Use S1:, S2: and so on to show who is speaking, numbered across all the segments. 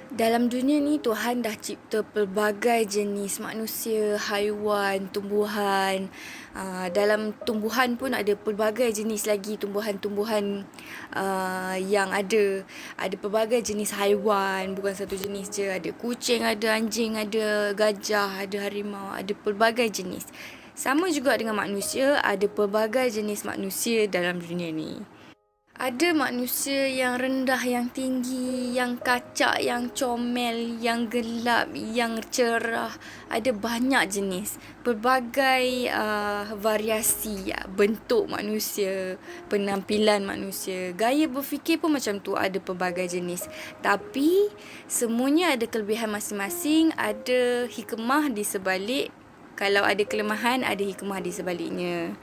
S1: Dalam dunia ni Tuhan dah cipta pelbagai jenis manusia, haiwan, tumbuhan. Dalam tumbuhan pun ada pelbagai jenis lagi tumbuhan-tumbuhan yang ada. Ada pelbagai jenis haiwan, bukan satu jenis je. Ada kucing, ada anjing, ada gajah, ada harimau, ada pelbagai jenis. Sama juga dengan manusia, ada pelbagai jenis manusia dalam dunia ni. Ada manusia yang rendah, yang tinggi, yang kacak, yang comel, yang gelap, yang cerah. Ada banyak jenis, pelbagai variasi bentuk manusia, penampilan manusia. Gaya berfikir pun macam tu, ada pelbagai jenis. Tapi semuanya ada kelebihan masing-masing, ada hikmah di sebalik. Kalau ada kelemahan, ada hikmah di sebaliknya.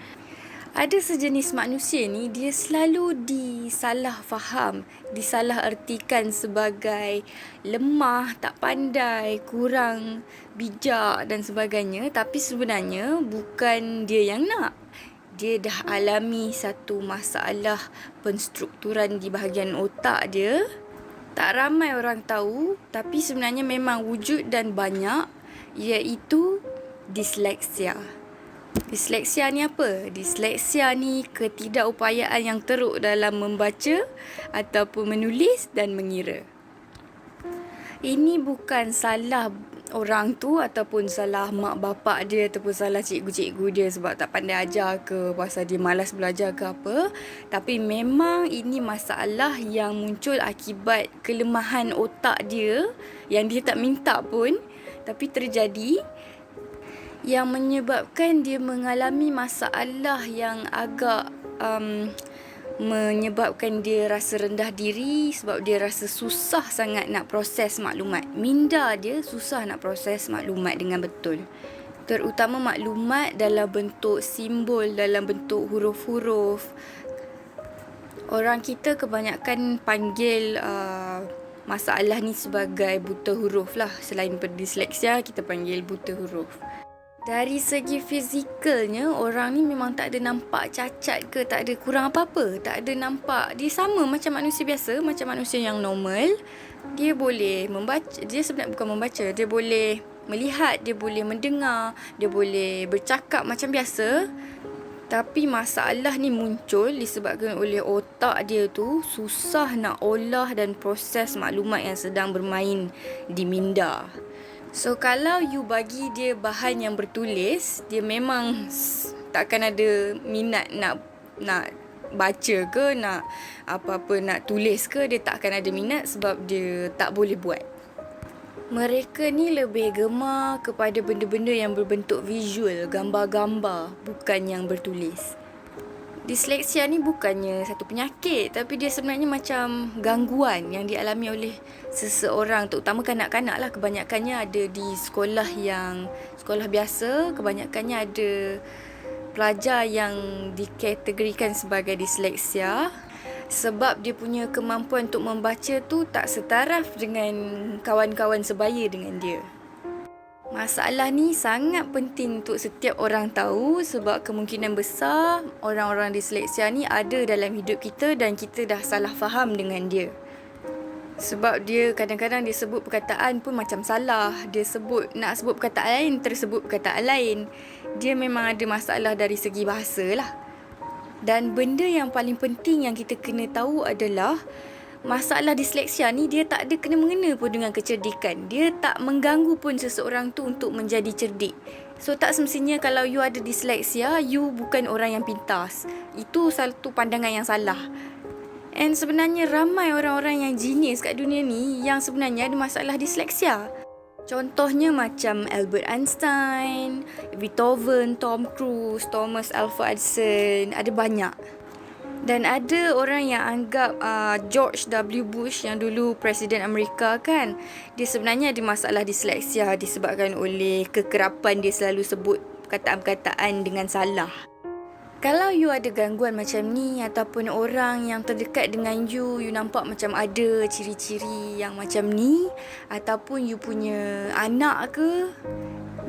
S1: Ada sejenis manusia ni, dia selalu disalah faham, disalah ertikan sebagai lemah, tak pandai, kurang bijak dan sebagainya. Tapi sebenarnya bukan dia yang nak. Dia dah alami satu masalah penstrukturan di bahagian otak dia. Tak ramai orang tahu, tapi sebenarnya memang wujud dan banyak, iaitu disleksia. Disleksia ni apa? Disleksia ni ketidakupayaan yang teruk dalam membaca ataupun menulis dan mengira. Ini bukan salah orang tu ataupun salah mak bapak dia ataupun salah cikgu-cikgu dia sebab tak pandai ajar ke, pasal dia malas belajar ke apa. Tapi memang ini masalah yang muncul akibat kelemahan otak dia yang dia tak minta pun tapi terjadi, yang menyebabkan dia mengalami masalah yang agak menyebabkan dia rasa rendah diri sebab dia rasa susah sangat nak proses maklumat. Minda dia susah nak proses maklumat dengan betul. Terutama maklumat dalam bentuk simbol, dalam bentuk huruf-huruf. Orang kita kebanyakan panggil masalah ni sebagai buta huruf lah. Selain disleksia, kita panggil buta huruf. Dari segi fizikalnya, orang ni memang tak ada nampak cacat ke, tak ada kurang apa-apa. Tak ada nampak, dia sama macam manusia biasa, macam manusia yang normal. Dia boleh membaca, dia sebenarnya bukan membaca, dia boleh melihat, dia boleh mendengar, dia boleh bercakap macam biasa. Tapi masalah ni muncul disebabkan oleh otak dia tu susah nak olah dan proses maklumat yang sedang bermain di minda. So, kalau you bagi dia bahan yang bertulis, dia memang takkan ada minat nak baca ke, nak apa-apa nak tulis ke, dia tak akan ada minat sebab dia tak boleh buat. Mereka ni lebih gemar kepada benda-benda yang berbentuk visual, gambar-gambar, bukan yang bertulis. Disleksia ni bukannya satu penyakit, tapi dia sebenarnya macam gangguan yang dialami oleh seseorang, terutama kanak-kanak lah. Kebanyakannya ada di sekolah biasa, kebanyakannya ada pelajar yang dikategorikan sebagai disleksia sebab dia punya kemampuan untuk membaca tu tak setaraf dengan kawan-kawan sebaya dengan dia. Masalah ni sangat penting untuk setiap orang tahu sebab kemungkinan besar orang-orang disleksia ni ada dalam hidup kita dan kita dah salah faham dengan dia. Sebab dia kadang-kadang dia sebut perkataan pun macam salah. Dia nak sebut perkataan lain, tersebut perkataan lain. Dia memang ada masalah dari segi bahasa lah. Dan benda yang paling penting yang kita kena tahu adalah masalah disleksia ni dia tak ada kena-mengena pun dengan kecerdikan. Dia tak mengganggu pun seseorang tu untuk menjadi cerdik. So, tak semestinya kalau you ada disleksia, you bukan orang yang pintas. Itu satu pandangan yang salah. And sebenarnya ramai orang-orang yang genius kat dunia ni yang sebenarnya ada masalah disleksia. Contohnya macam Albert Einstein, Beethoven, Tom Cruise, Thomas Alva Edison, ada banyak. Dan ada orang yang anggap George W. Bush yang dulu Presiden Amerika kan, dia sebenarnya ada masalah disleksia disebabkan oleh kekerapan dia selalu sebut perkataan-perkataan dengan salah. Kalau you ada gangguan macam ni ataupun orang yang terdekat dengan you nampak macam ada ciri-ciri yang macam ni, ataupun you punya anak ke,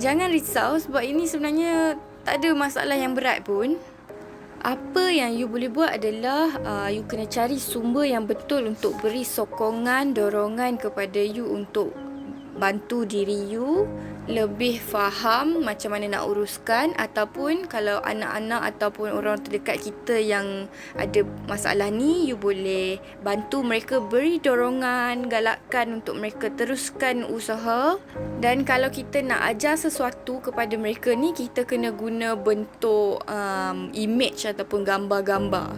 S1: jangan risau sebab ini sebenarnya tak ada masalah yang berat pun. Apa yang you boleh buat adalah you kena cari sumber yang betul untuk beri sokongan, dorongan kepada you untuk bantu diri you lebih faham macam mana nak uruskan, ataupun kalau anak-anak ataupun orang terdekat kita yang ada masalah ni, you boleh bantu mereka, beri dorongan, galakkan untuk mereka teruskan usaha. Dan kalau kita nak ajar sesuatu kepada mereka ni, kita kena guna bentuk image ataupun gambar-gambar.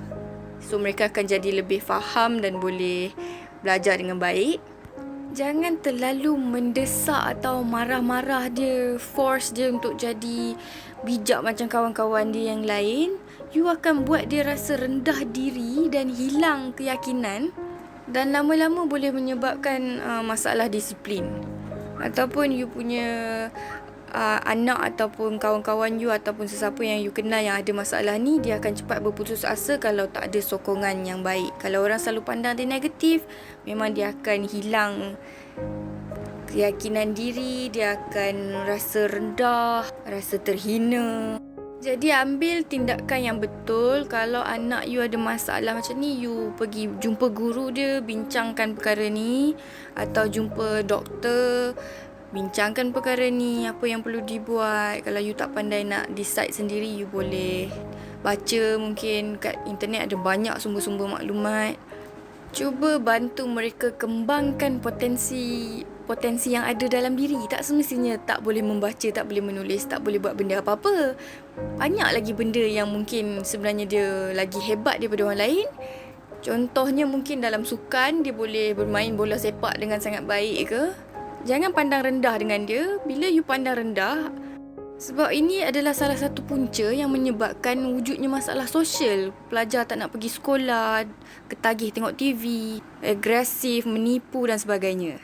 S1: So mereka akan jadi lebih faham dan boleh belajar dengan baik. Jangan terlalu mendesak atau marah-marah dia, force dia untuk jadi bijak macam kawan-kawan dia yang lain. You akan buat dia rasa rendah diri dan hilang keyakinan, dan lama-lama boleh menyebabkan masalah disiplin. Ataupun you punya anak ataupun kawan-kawan you ataupun sesiapa yang you kenal yang ada masalah ni, dia akan cepat berputus asa kalau tak ada sokongan yang baik. Kalau orang selalu pandang dia negatif, memang dia akan hilang keyakinan diri, dia akan rasa rendah, rasa terhina. Jadi ambil tindakan yang betul. Kalau anak you ada masalah macam ni, you pergi jumpa guru dia, bincangkan perkara ni, atau jumpa doktor, bincangkan perkara ni, apa yang perlu dibuat. Kalau you tak pandai nak decide sendiri, you boleh baca, mungkin kat internet ada banyak sumber-sumber maklumat. Cuba bantu mereka kembangkan potensi yang ada dalam diri. Tak semestinya tak boleh membaca, tak boleh menulis, tak boleh buat benda apa-apa. Banyak lagi benda yang mungkin sebenarnya dia lagi hebat daripada orang lain. Contohnya mungkin dalam sukan, dia boleh bermain bola sepak dengan sangat baik ke. Jangan pandang rendah dengan dia. Bila you pandang rendah, sebab ini adalah salah satu punca yang menyebabkan wujudnya masalah sosial. Pelajar tak nak pergi sekolah, ketagih tengok TV, agresif, menipu dan sebagainya.